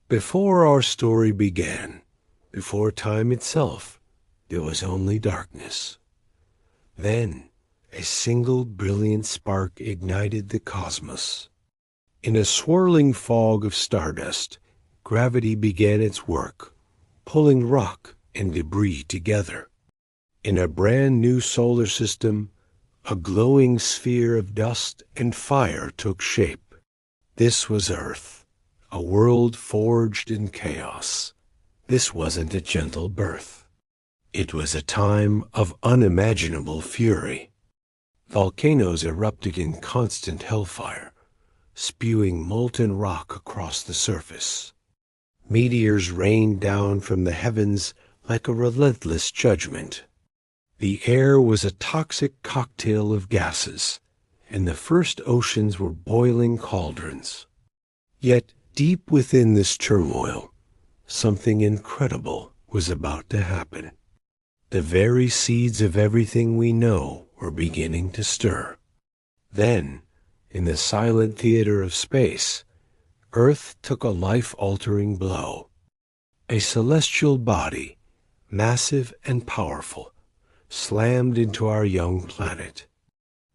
Before our story began, before time itself, there was only darkness. Then, a single brilliant spark ignited the cosmos. In a swirling fog of stardust, gravity began its work, pulling rock and debris together. In a brand new solar system, a glowing sphere of dust and fire took shape. This was Earth, a world forged in chaos. This wasn't a gentle birth. It was a time of unimaginable fury. Volcanoes erupted in constant hellfire, spewing molten rock across the surface. Meteors rained down from the heavens like a relentless judgment. The air was a toxic cocktail of gases, and the first oceans were boiling cauldrons. Yet, deep within this turmoil, something incredible was about to happen. The very seeds of everything we know were beginning to stir. Then, in the silent theater of space, Earth took a life-altering blow. A celestial body, massive and powerful, slammed into our young planet.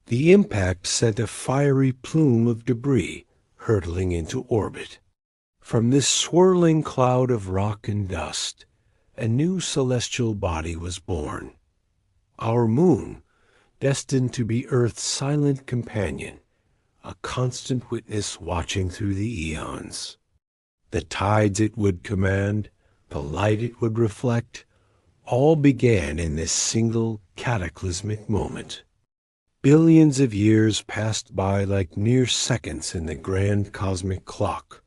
The impact sent a fiery plume of debris hurtling into orbit. From this swirling cloud of rock and dust, a new celestial body was born. Our moon, destined to be Earth's silent companion, a constant witness watching through the eons. The tides it would command, the light it would reflect, all began in this single cataclysmic moment. Billions of years passed by like mere seconds in the grand cosmic clock.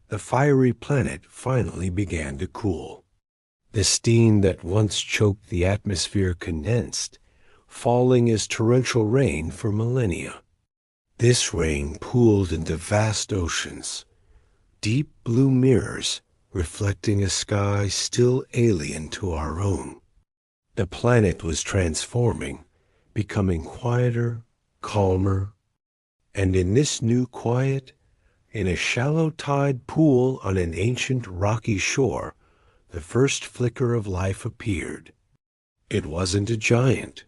The fiery planet finally began to cool. The steam that once choked the atmosphere condensed, falling as torrential rain for millennia. This rain pooled into vast oceans, deep blue mirrors reflecting a sky still alien to our own. The planet was transforming, becoming quieter, calmer, and in this new quiet, in a shallow tide pool on an ancient rocky shore, the first flicker of life appeared. It wasn't a giant.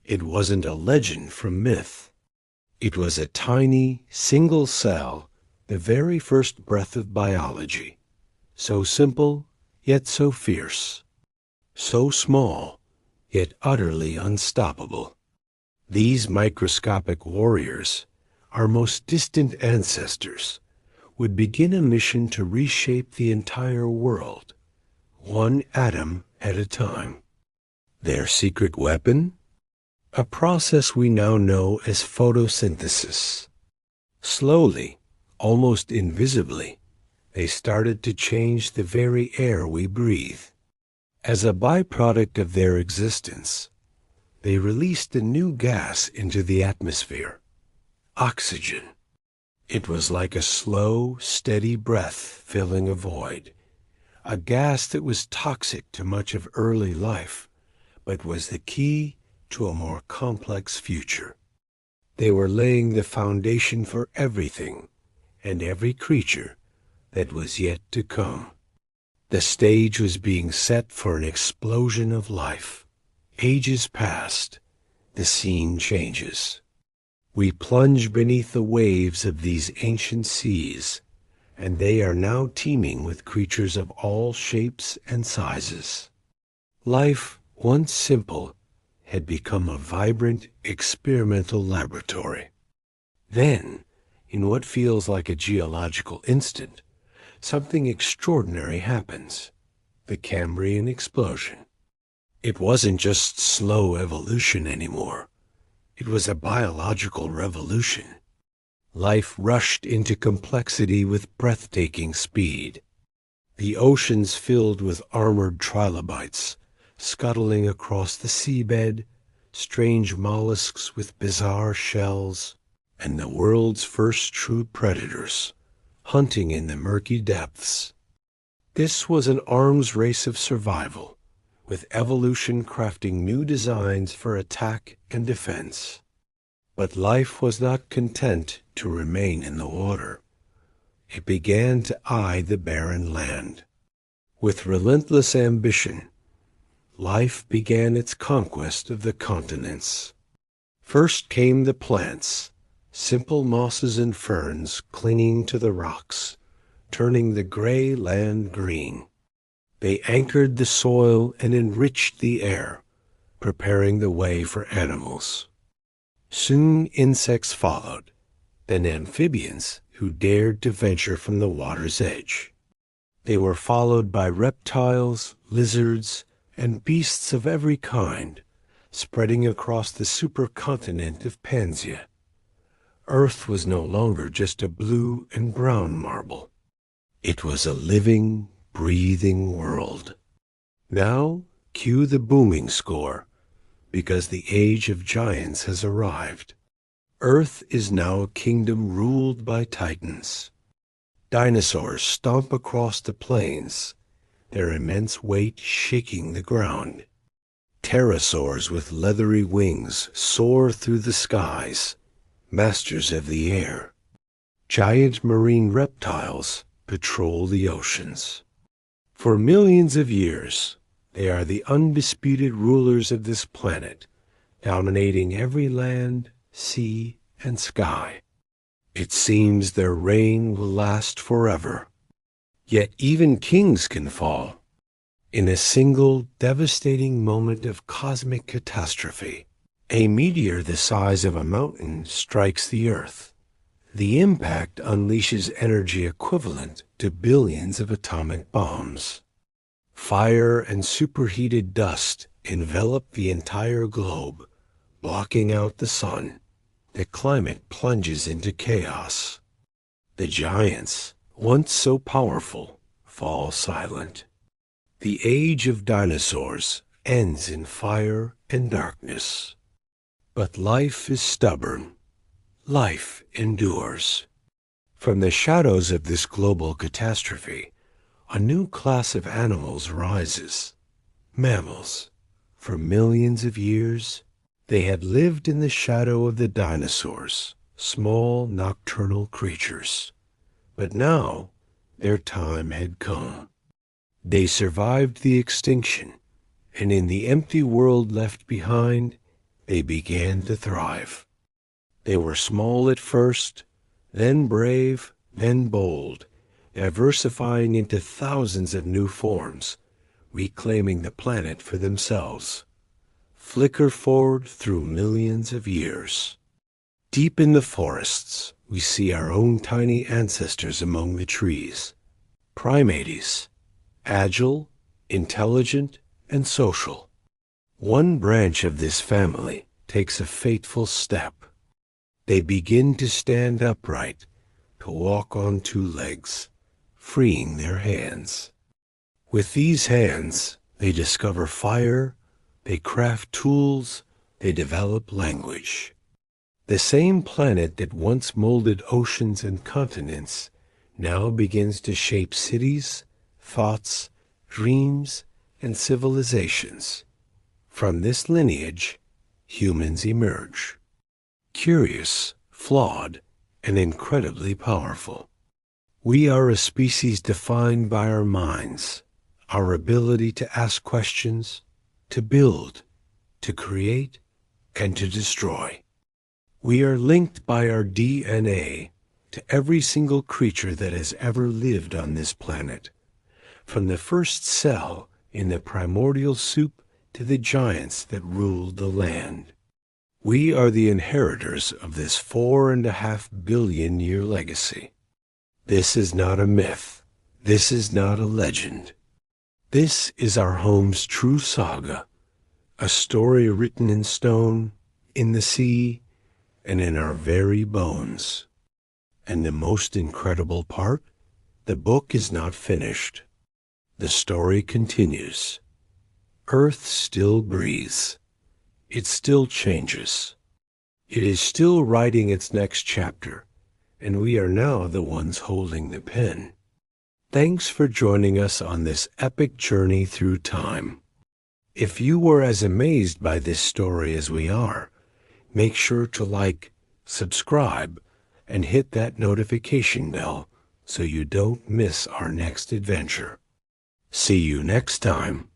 It wasn't a legend from myth. It was a tiny, single cell, the very first breath of biology. So simple, yet so fierce. So small, yet utterly unstoppable. These microscopic warriors, our most distant ancestors, would begin a mission to reshape the entire world, one atom at a time. Their secret weapon? A process we now know as photosynthesis. Slowly, almost invisibly, they started to change the very air we breathe. As a byproduct of their existence, they released a new gas into the atmosphere, oxygen. It was like a slow, steady breath filling a void, a gas that was toxic to much of early life, but was the key to a more complex future. They were laying the foundation for everything and every creature that was yet to come. The stage was being set for an explosion of life. Ages passed. The scene changes. We plunge beneath the waves of these ancient seas, and they are now teeming with creatures of all shapes and sizes. Life, once simple, had become a vibrant, experimental laboratory. Then, in what feels like a geological instant, something extraordinary happens. The Cambrian explosion. It wasn't just slow evolution anymore. It was a biological revolution. Life rushed into complexity with breathtaking speed. The oceans filled with armored trilobites, scuttling across the seabed, strange mollusks with bizarre shells, and the world's first true predators, hunting in the murky depths. This was an arms race of survival, with evolution crafting new designs for attack and defense. But life was not content to remain in the water. it began to eye the barren land. With relentless ambition, life began its conquest of the continents. First came the plants, simple mosses and ferns clinging to the rocks, turning the gray land green. They anchored the soil and enriched the air, preparing the way for animals. Soon insects followed, then amphibians who dared to venture from the water's edge. They were followed by reptiles, lizards, and beasts of every kind, spreading across the supercontinent of Pangaea. Earth was no longer just a blue and brown marble. It was a living, breathing world. Now, cue the booming score, because the age of giants has arrived. Earth is now a kingdom ruled by titans. Dinosaurs stomp across the plains, their immense weight shaking the ground. Pterosaurs with leathery wings soar through the skies, masters of the air. Giant marine reptiles patrol the oceans. For millions of years, they are the undisputed rulers of this planet, dominating every land, sea, and sky. It seems their reign will last forever. Yet even kings can fall. In a single devastating moment of cosmic catastrophe, a meteor the size of a mountain strikes the Earth. The impact unleashes energy equivalent to billions of atomic bombs. Fire and superheated dust envelop the entire globe, blocking out the sun. The climate plunges into chaos. The giants, once so powerful, fall silent. The age of dinosaurs ends in fire and darkness. But life is stubborn. Life endures. From the shadows of this global catastrophe, a new class of animals rises. Mammals. For millions of years, they had lived in the shadow of the dinosaurs, small nocturnal creatures. But now, their time had come. They survived the extinction, and in the empty world left behind, they began to thrive. They were small at first, then brave, then bold, diversifying into thousands of new forms, reclaiming the planet for themselves. Flicker forward through millions of years. Deep in the forests, we see our own tiny ancestors among the trees. Primates, agile, intelligent, and social. One branch of this family takes a fateful step. They begin to stand upright, to walk on two legs, freeing their hands. With these hands, they discover fire, they craft tools, they develop language. The same planet that once molded oceans and continents now begins to shape cities, thoughts, dreams, and civilizations. From this lineage, humans emerge. Curious, flawed, and incredibly powerful. We are a species defined by our minds, our ability to ask questions, to build, to create, and to destroy. We are linked by our DNA to every single creature that has ever lived on this planet, from the first cell in the primordial soup to the giants that ruled the land. We are the inheritors of this 4.5 billion year legacy. This is not a myth. This is not a legend. This is our home's true saga, a story written in stone, in the sea, and in our very bones. And the most incredible part, the book is not finished. The story continues. Earth still breathes. It still changes. It is still writing its next chapter, and we are now the ones holding the pen. Thanks for joining us on this epic journey through time. If you were as amazed by this story as we are, make sure to like, subscribe, and hit that notification bell so you don't miss our next adventure. See you next time.